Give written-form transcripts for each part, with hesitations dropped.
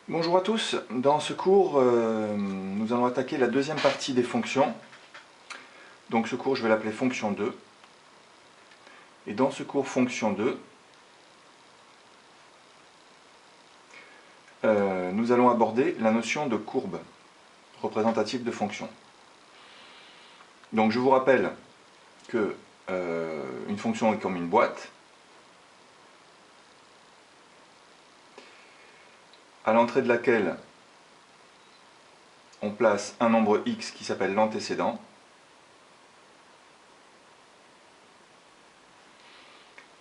Bonjour à tous, dans ce cours nous allons attaquer la deuxième partie des fonctions. Donc ce cours je vais l'appeler fonction 2. Et dans ce cours fonction 2, nous allons aborder la notion de courbe représentative de fonction. Donc je vous rappelle que une fonction est comme une boîte. À l'entrée de laquelle on place un nombre x qui s'appelle l'antécédent.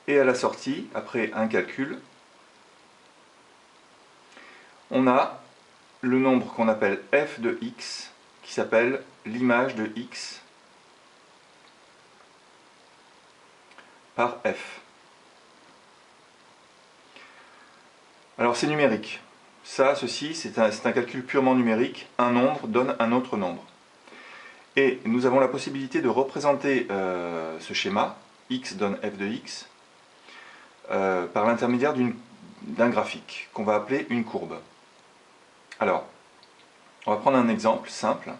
Et à la sortie, après un calcul, on a le nombre qu'on appelle f de x, qui s'appelle l'image de x par f. Alors c'est numérique. Ceci, c'est un calcul purement numérique. Un nombre donne un autre nombre. Et nous avons la possibilité de représenter ce schéma, x donne f de x, par l'intermédiaire d'un graphique, qu'on va appeler une courbe. Alors, on va prendre un exemple simple.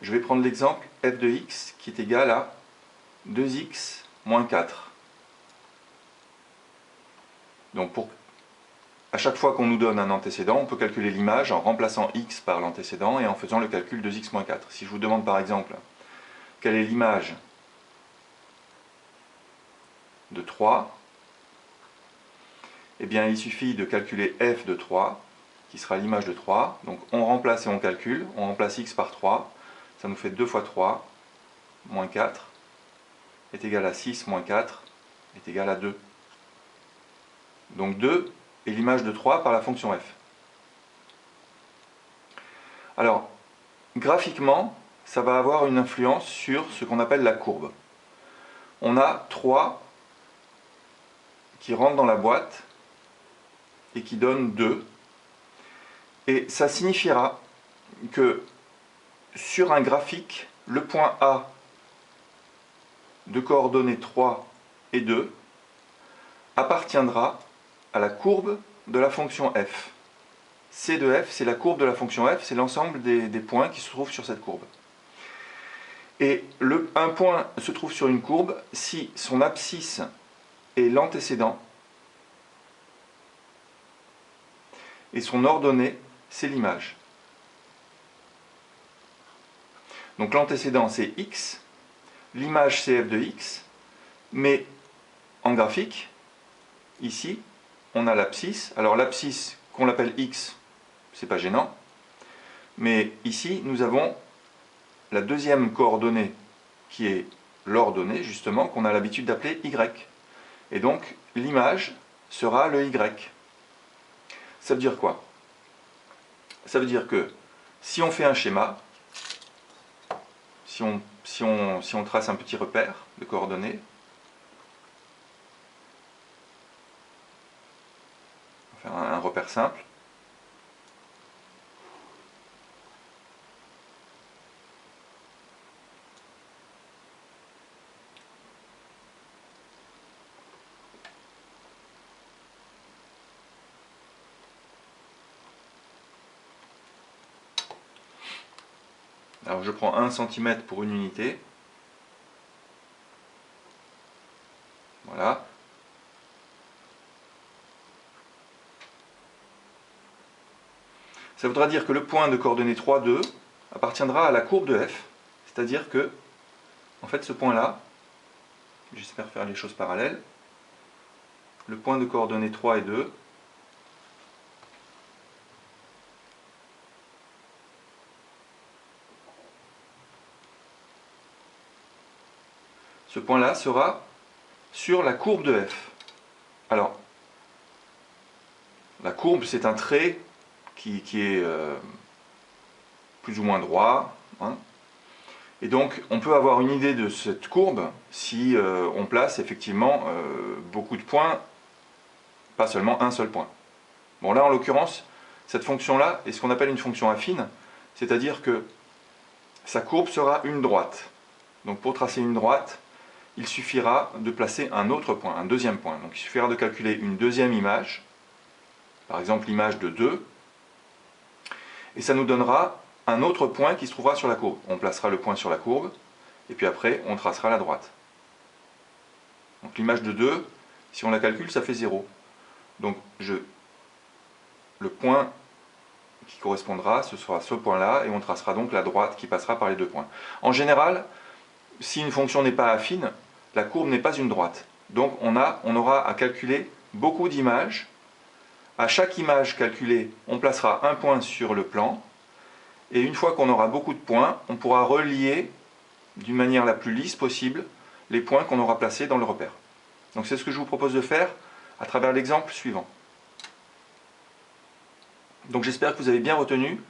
Je vais prendre l'exemple f de x qui est égal à 2x moins 4. Donc à chaque fois qu'on nous donne un antécédent, on peut calculer l'image en remplaçant x par l'antécédent et en faisant le calcul 2x moins 4. Si je vous demande par exemple quelle est l'image de 3, eh bien il suffit de calculer f de 3, qui sera l'image de 3. Donc on remplace et on calcule, on remplace x par 3, ça nous fait 2 fois 3, moins 4, est égal à 6 moins 4, est égal à 2. Donc 2 est l'image de 3 par la fonction f. Alors, graphiquement, ça va avoir une influence sur ce qu'on appelle la courbe. On a 3 qui rentrent dans la boîte et qui donnent 2. Et ça signifiera que sur un graphique, le point A de coordonnées 3 et 2 appartiendra à la courbe de la fonction f. C de f, c'est la courbe de la fonction f, c'est l'ensemble des points qui se trouvent sur cette courbe. Et un point se trouve sur une courbe si son abscisse est l'antécédent et son ordonnée, c'est l'image. Donc l'antécédent, c'est x, l'image, c'est f de x, mais en graphique, ici, on a l'abscisse. Alors l'abscisse, qu'on l'appelle x, c'est pas gênant, mais ici, nous avons la deuxième coordonnée qui est l'ordonnée, justement, qu'on a l'habitude d'appeler y. Et donc, l'image sera le y. Ça veut dire quoi? Ça veut dire que si on fait un schéma, si on trace un petit repère de coordonnées, on va faire un repère simple. Alors je prends 1 cm pour une unité. Voilà. Ça voudra dire que le point de coordonnées 3, 2 appartiendra à la courbe de f. C'est-à-dire que, en fait, ce point-là, j'espère faire les choses parallèles, le point de coordonnées 3 et 2 ce point-là sera sur la courbe de f. Alors, la courbe, c'est un trait qui est plus ou moins droit. Hein. Et donc, on peut avoir une idée de cette courbe si on place effectivement beaucoup de points, pas seulement un seul point. Bon, là, en l'occurrence, cette fonction-là est ce qu'on appelle une fonction affine, c'est-à-dire que sa courbe sera une droite. Donc, pour tracer une droite, il suffira de placer un autre point, un deuxième point. Donc il suffira de calculer une deuxième image par exemple l'image de 2, et ça nous donnera un autre point qui se trouvera sur la courbe. On placera le point sur la courbe, et puis après on tracera la droite. Donc l'image de 2, si on la calcule, ça fait 0. Donc le point qui correspondra, ce sera ce point-là, et on tracera donc la droite qui passera par les deux points. En général, si une fonction n'est pas affine, la courbe n'est pas une droite. Donc on aura à calculer beaucoup d'images. À chaque image calculée, on placera un point sur le plan, et une fois qu'on aura beaucoup de points, on pourra relier d'une manière la plus lisse possible les points qu'on aura placés dans le repère. Donc c'est ce que je vous propose de faire à travers l'exemple suivant. Donc j'espère que vous avez bien retenu.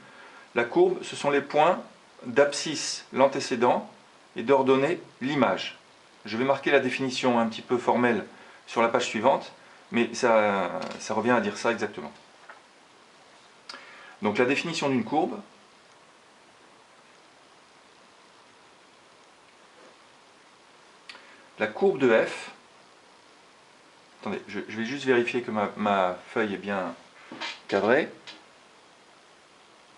La courbe, ce sont les points d'abscisse, l'antécédent, et d'ordonnée, l'image. Je vais marquer la définition un petit peu formelle sur la page suivante, mais ça revient à dire ça exactement. Donc la définition d'une courbe. La courbe de f. Attendez, je vais juste vérifier que ma feuille est bien cadrée.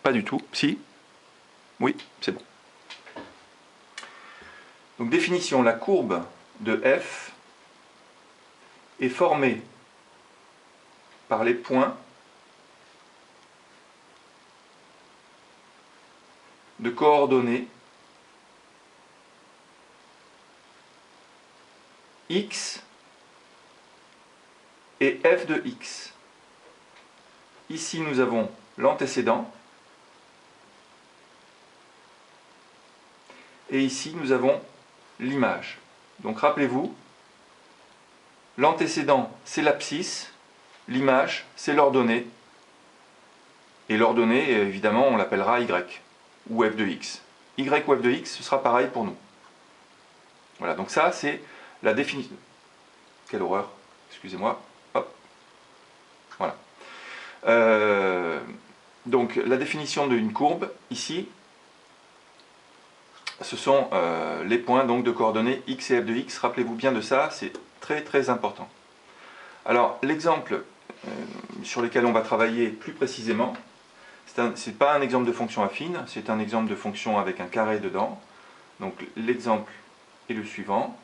Pas du tout. Si? Oui, c'est bon. Donc définition, la courbe de f est formée par les points de coordonnées x et f de x. Ici nous avons l'antécédent et ici nous avons l'image. Donc rappelez-vous, l'antécédent c'est l'abscisse, l'image c'est l'ordonnée, et l'ordonnée évidemment on l'appellera y ou f de x. Y ou f de x, ce sera pareil pour nous. Voilà, donc ça c'est la définition. Quelle horreur, excusez-moi. Hop. Voilà. Donc la définition d'une courbe, ici, ce sont les points donc, de coordonnées x et f de x. Rappelez-vous bien de ça, c'est très très important. Alors l'exemple sur lequel on va travailler plus précisément, c'est pas un exemple de fonction affine, c'est un exemple de fonction avec un carré dedans. Donc l'exemple est le suivant.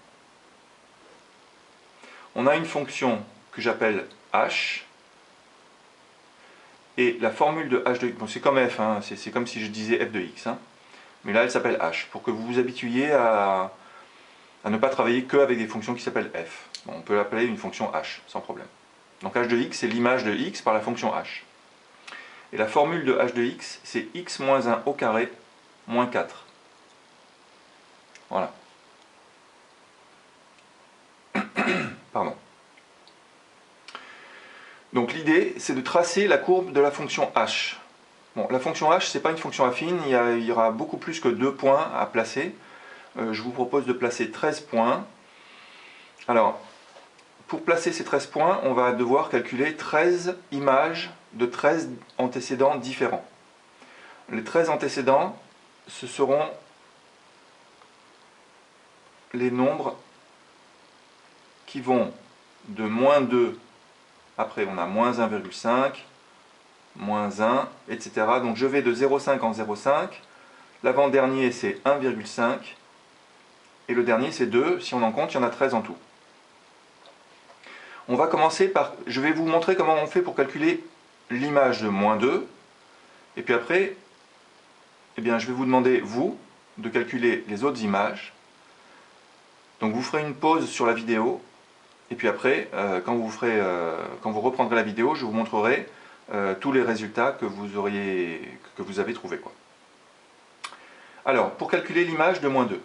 On a une fonction que j'appelle h, et la formule de h de x, bon, c'est comme f, hein, c'est comme si je disais f de x, hein, mais là elle s'appelle h, pour que vous vous habituiez à ne pas travailler que avec des fonctions qui s'appellent f. Bon, on peut l'appeler une fonction h, sans problème. Donc h de x, c'est l'image de x par la fonction h. Et la formule de h de x, c'est x moins 1 au carré moins 4. Voilà. Pardon. Donc l'idée, c'est de tracer la courbe de la fonction h. Bon, la fonction h, ce n'est pas une fonction affine, il y aura beaucoup plus que 2 points à placer. Je vous propose de placer 13 points. Alors, pour placer ces 13 points, on va devoir calculer 13 images de 13 antécédents différents. Les 13 antécédents, ce seront les nombres qui vont de moins 2, après on a moins 1,5, moins 1, etc. Donc je vais de 0,5 en 0,5, l'avant-dernier c'est 1,5, et le dernier c'est 2, si on en compte, il y en a 13 en tout. On va commencer par, je vais vous montrer comment on fait pour calculer l'image de moins 2, et puis après, eh bien, je vais vous demander, vous, de calculer les autres images. Donc vous ferez une pause sur la vidéo, et puis après, quand vous reprendrez la vidéo, je vous montrerai tous les résultats que vous avez trouvés, quoi. Alors, pour calculer l'image de moins 2.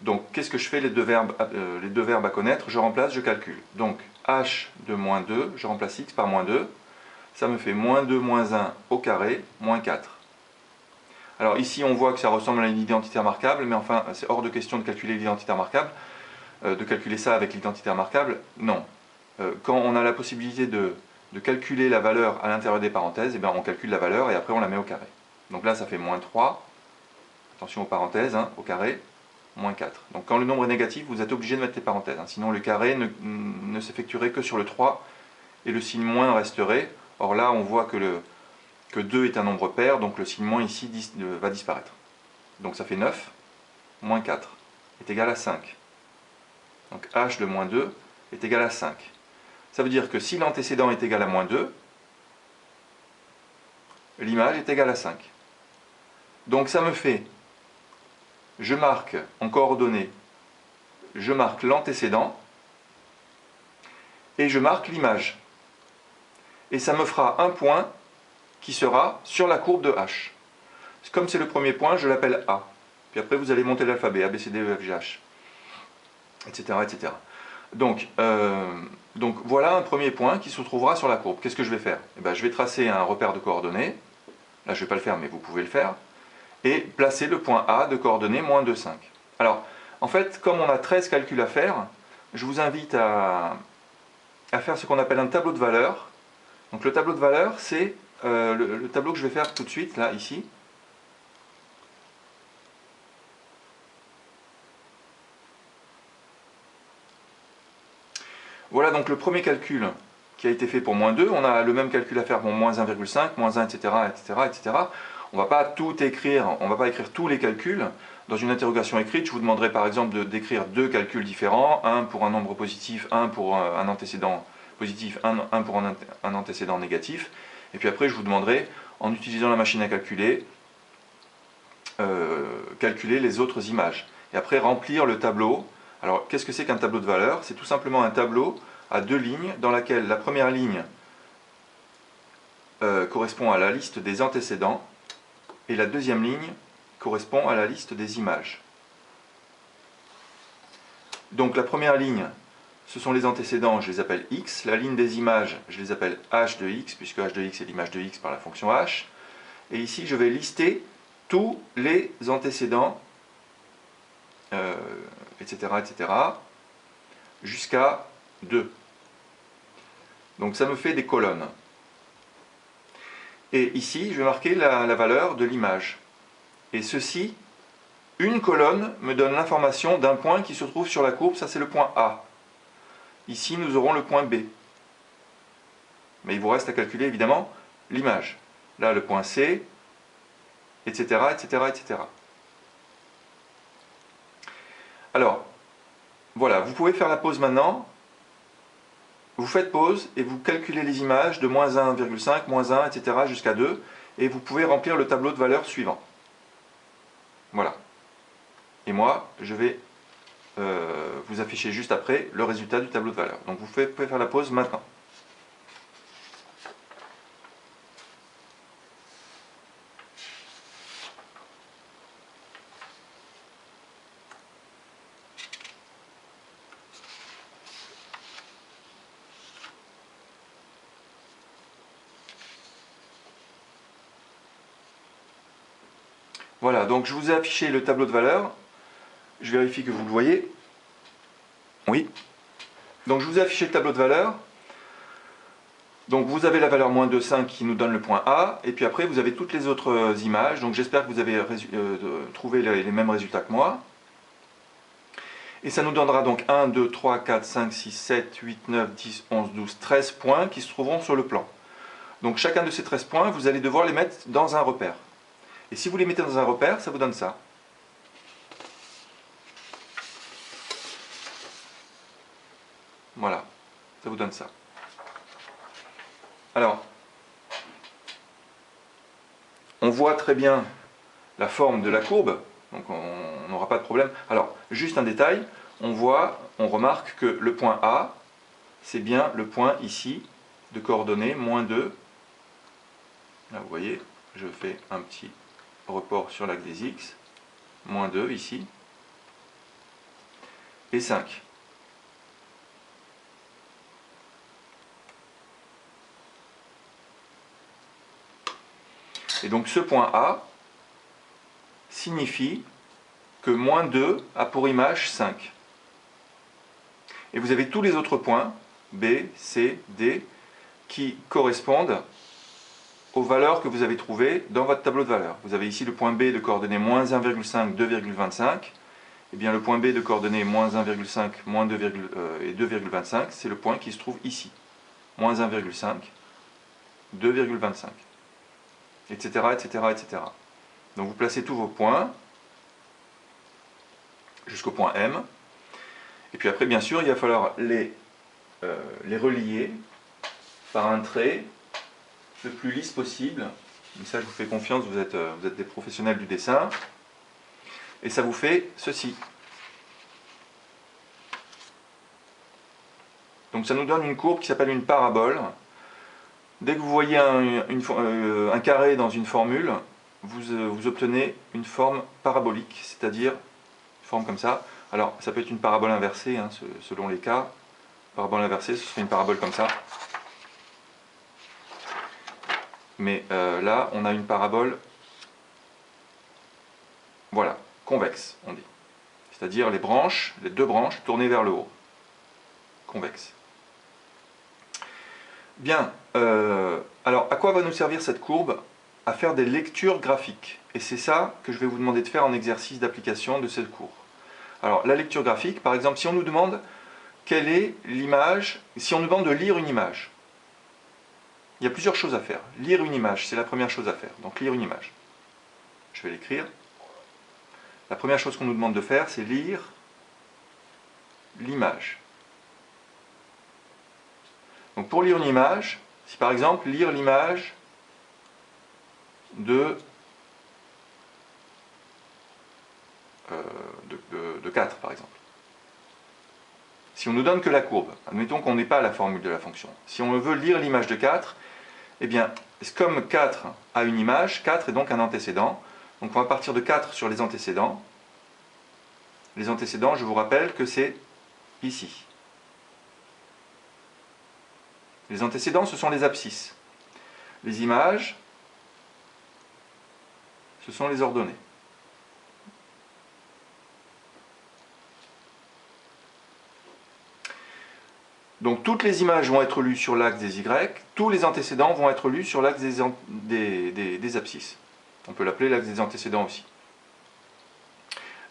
Donc, qu'est-ce que je fais, les deux verbes à connaître? Je remplace, je calcule. Donc, h de moins 2, je remplace x par moins 2. Ça me fait moins 2 moins 1 au carré, moins 4. Alors ici, on voit que ça ressemble à une identité remarquable, mais enfin, c'est hors de question de calculer l'identité remarquable. De calculer ça avec l'identité remarquable, non. Quand on a la possibilité de calculer la valeur à l'intérieur des parenthèses, eh bien, on calcule la valeur et après on la met au carré. Donc là, ça fait moins 3. Attention aux parenthèses, hein, au carré. moins 4. Donc quand le nombre est négatif, vous êtes obligé de mettre les parenthèses, hein, sinon le carré ne s'effectuerait que sur le 3 et le signe moins resterait. Or là, on voit que 2 est un nombre pair, donc le signe moins ici va disparaître. Donc ça fait 9, moins 4 est égal à 5. Donc h de moins 2 est égal à 5. Ça veut dire que si l'antécédent est égal à moins 2, l'image est égale à 5. Donc ça me fait, je marque en coordonnées, je marque l'antécédent et je marque l'image. Et ça me fera un point qui sera sur la courbe de h. Comme c'est le premier point, je l'appelle A. Puis après, vous allez monter l'alphabet, A, B, C, D, E, F, G, H, etc. etc. Donc voilà un premier point qui se trouvera sur la courbe. Qu'est-ce que je vais faire? Eh bien, je vais tracer un repère de coordonnées. Là, je ne vais pas le faire, mais vous pouvez le faire. Et placer le point A de coordonnées moins 2, 5. Alors, en fait, comme on a 13 calculs à faire, je vous invite à faire ce qu'on appelle un tableau de valeurs. Donc le tableau de valeurs, c'est le tableau que je vais faire tout de suite, là, ici. Voilà donc le premier calcul qui a été fait pour moins 2. On a le même calcul à faire pour moins 1,5, moins 1, etc., etc., etc. On ne va pas tout écrire, on ne va pas écrire tous les calculs. Dans une interrogation écrite, je vous demanderai par exemple d'écrire deux calculs différents, un pour un nombre positif, un pour un antécédent positif, un pour un antécédent négatif. Et puis après, je vous demanderai, en utilisant la machine à calculer, calculer les autres images. Et après, remplir le tableau. Alors, qu'est-ce que c'est qu'un tableau de valeurs? C'est tout simplement un tableau à deux lignes, dans laquelle la première ligne correspond à la liste des antécédents, et la deuxième ligne correspond à la liste des images. Donc la première ligne, ce sont les antécédents, je les appelle x. La ligne des images, je les appelle h de x, puisque h de x est l'image de x par la fonction h. Et ici, je vais lister tous les antécédents, etc., etc., jusqu'à 2. Donc ça me fait des colonnes. Et ici, je vais marquer la valeur de l'image. Et ceci, une colonne me donne l'information d'un point qui se trouve sur la courbe, ça c'est le point A. Ici, nous aurons le point B. Mais il vous reste à calculer évidemment l'image. Là, le point C, etc., etc., etc. Alors, voilà, vous pouvez faire la pause maintenant. Vous faites pause et vous calculez les images de moins 1,5, moins 1, etc. jusqu'à 2. Et vous pouvez remplir le tableau de valeurs suivant. Voilà. Et moi, je vais vous afficher juste après le résultat du tableau de valeurs. Donc vous pouvez faire la pause maintenant. Voilà, donc je vous ai affiché le tableau de valeurs. Je vérifie que vous le voyez. Oui. Donc je vous ai affiché le tableau de valeurs. Donc vous avez la valeur moins 2,5 qui nous donne le point A. Et puis après, vous avez toutes les autres images. Donc j'espère que vous avez trouvé les mêmes résultats que moi. Et ça nous donnera donc 1, 2, 3, 4, 5, 6, 7, 8, 9, 10, 11, 12, 13 points qui se trouveront sur le plan. Donc chacun de ces 13 points, vous allez devoir les mettre dans un repère. Et si vous les mettez dans un repère, ça vous donne ça. Voilà, ça vous donne ça. Alors, on voit très bien la forme de la courbe, donc on n'aura pas de problème. Alors, juste un détail, on remarque que le point A, c'est bien le point ici, de coordonnées, moins 2. Là, vous voyez, je fais un petit report sur l'axe des X, moins 2 ici, et 5. Et donc ce point A signifie que moins 2 a pour image 5. Et vous avez tous les autres points, B, C, D, qui correspondent aux valeurs que vous avez trouvées dans votre tableau de valeurs. Vous avez ici le point B de coordonnées moins 1,5, 2,25, eh bien le point B de coordonnées moins 1,5 moins 2, et 2,25, c'est le point qui se trouve ici. Moins 1,5, 2,25, etc., etc., etc. Donc vous placez tous vos points jusqu'au point M. Et puis après, bien sûr, il va falloir les relier par un trait le plus lisse possible. Mais ça, je vous fais confiance, vous êtes des professionnels du dessin. Et ça vous fait ceci. Donc ça nous donne une courbe qui s'appelle une parabole. Dès que vous voyez un carré dans une formule, vous obtenez une forme parabolique, c'est-à-dire une forme comme ça. Alors ça peut être une parabole inversée, hein, selon les cas. Parabole inversée, ce serait une parabole comme ça. Mais là, on a une parabole, voilà, convexe, on dit. C'est-à-dire les branches, les deux branches tournées vers le haut. Convexe. Bien, alors à quoi va nous servir cette courbe? À faire des lectures graphiques. Et c'est ça que je vais vous demander de faire en exercice d'application de cette cours. Alors la lecture graphique, par exemple, si on nous demande quelle est l'image, si on nous demande de lire une image, il y a plusieurs choses à faire. Lire une image, c'est la première chose à faire. Donc lire une image. Je vais l'écrire. La première chose qu'on nous demande de faire, c'est lire l'image. Donc pour lire une image, si par exemple, lire l'image de 4, par exemple. Si on ne nous donne que la courbe, admettons qu'on n'ait pas la formule de la fonction. Si on veut lire l'image de 4, eh bien, comme 4 a une image, 4 est donc un antécédent. Donc on va partir de 4 sur les antécédents. Les antécédents, je vous rappelle que c'est ici. Les antécédents, ce sont les abscisses. Les images, ce sont les ordonnées. Donc toutes les images vont être lues sur l'axe des Y, tous les antécédents vont être lus sur l'axe des abscisses. On peut l'appeler l'axe des antécédents aussi.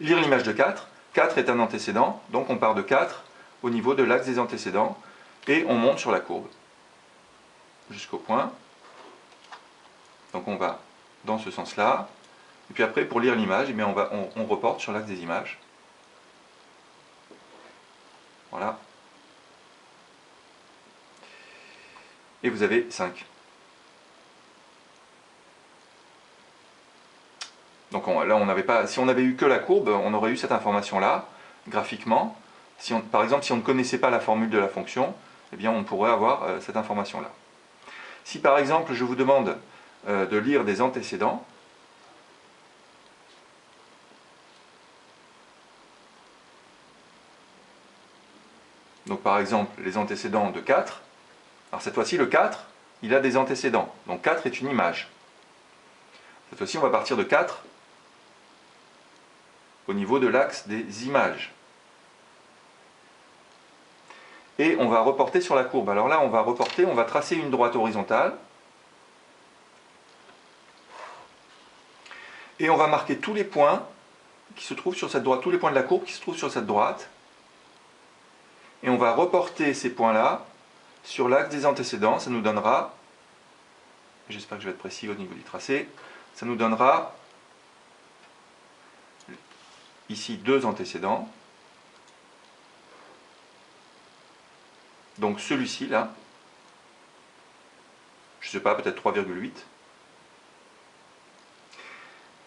Lire l'image de 4, 4 est un antécédent, donc on part de 4 au niveau de l'axe des antécédents, et on monte sur la courbe, jusqu'au point. Donc on va dans ce sens-là, et puis après pour lire l'image, eh bien on reporte sur l'axe des images. Voilà. Et vous avez 5. Donc là, on n'avait pas, si on avait eu que la courbe, on aurait eu cette information-là, graphiquement. Par exemple, si on ne connaissait pas la formule de la fonction, eh bien on pourrait avoir cette information-là. Si par exemple, je vous demande de lire des antécédents, donc par exemple, les antécédents de 4, alors cette fois-ci, le 4, il a des antécédents. Donc 4 est une image. Cette fois-ci, on va partir de 4 au niveau de l'axe des images. Et on va reporter sur la courbe. Alors là, on va reporter, on va tracer une droite horizontale. Et on va marquer tous les points qui se trouvent sur cette droite, tous les points de la courbe qui se trouvent sur cette droite. Et on va reporter ces points-là sur l'axe des antécédents. Ça nous donnera, j'espère que je vais être précis au niveau du tracé, ça nous donnera ici 2 antécédents. Donc celui-ci là, je ne sais pas, peut-être 3,8.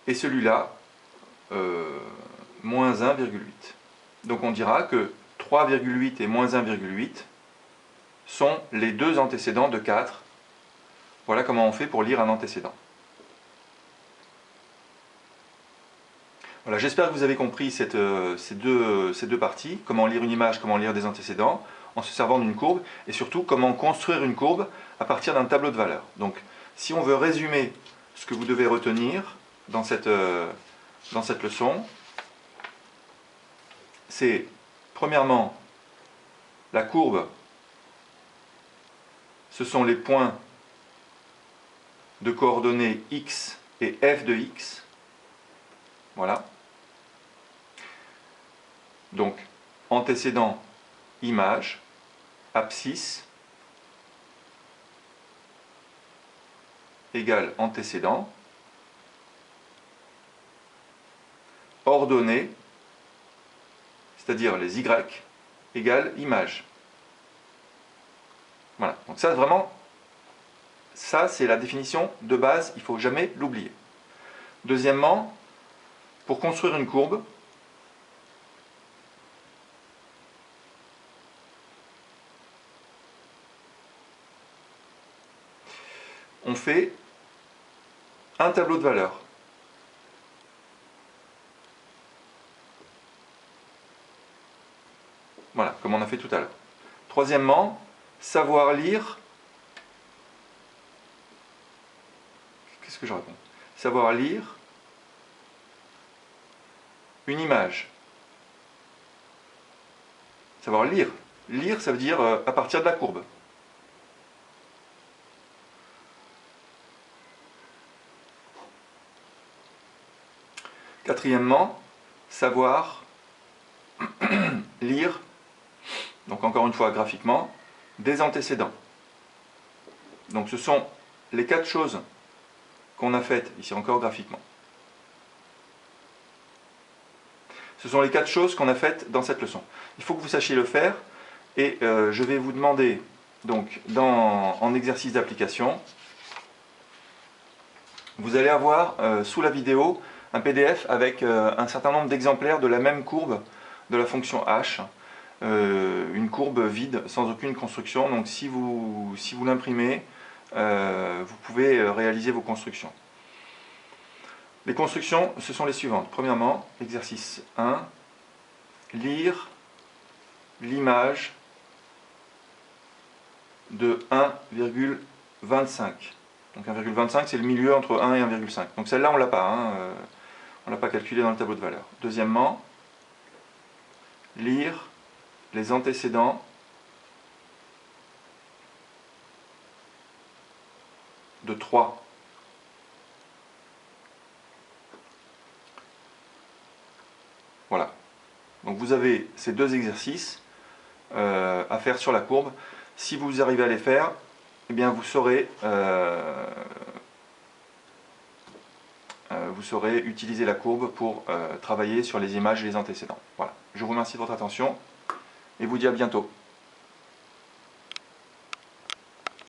Et celui-là, moins 1,8. Donc on dira que 3,8 et moins 1,8 sont les deux antécédents de 4. Voilà comment on fait pour lire un antécédent. Voilà, j'espère que vous avez compris ces deux parties, comment lire une image, comment lire des antécédents, en se servant d'une courbe, et surtout comment construire une courbe à partir d'un tableau de valeurs. Donc, si on veut résumer ce que vous devez retenir dans cette leçon, c'est, premièrement, la courbe, ce sont les points de coordonnées x et f de x. Voilà. Donc, antécédent, image, abscisse égale antécédent, ordonnées, c'est-à-dire les Y, égale image. Voilà, donc ça vraiment, ça c'est la définition de base, il ne faut jamais l'oublier. Deuxièmement, pour construire une courbe, on fait un tableau de valeurs. Voilà, comme on a fait tout à l'heure. Troisièmement, savoir lire. Qu'est-ce que je réponds? Savoir lire une image. Savoir lire. Lire, ça veut dire à partir de la courbe. Quatrièmement, savoir lire, donc encore une fois graphiquement, des antécédents. Donc ce sont les 4 choses qu'on a faites, ici encore graphiquement. Ce sont les 4 choses qu'on a faites dans cette leçon. Il faut que vous sachiez le faire, et je vais vous demander, donc en exercice d'application, vous allez avoir sous la vidéo un PDF avec un certain nombre d'exemplaires de la même courbe de la fonction h, une courbe vide sans aucune construction. Donc si vous l'imprimez, vous pouvez réaliser vos constructions. Les constructions, ce sont les suivantes. Premièrement, exercice 1, lire l'image de 1,25. Donc 1,25 c'est le milieu entre 1 et 1,5. Donc celle-là on ne l'a pas, hein, on ne l'a pas calculé dans le tableau de valeur. Deuxièmement, lire les antécédents de 3. Voilà. Donc vous avez ces 2 exercices à faire sur la courbe. Si vous arrivez à les faire, eh bien vous saurez utiliser la courbe pour travailler sur les images et les antécédents. Voilà. Je vous remercie de votre attention et vous dis à bientôt.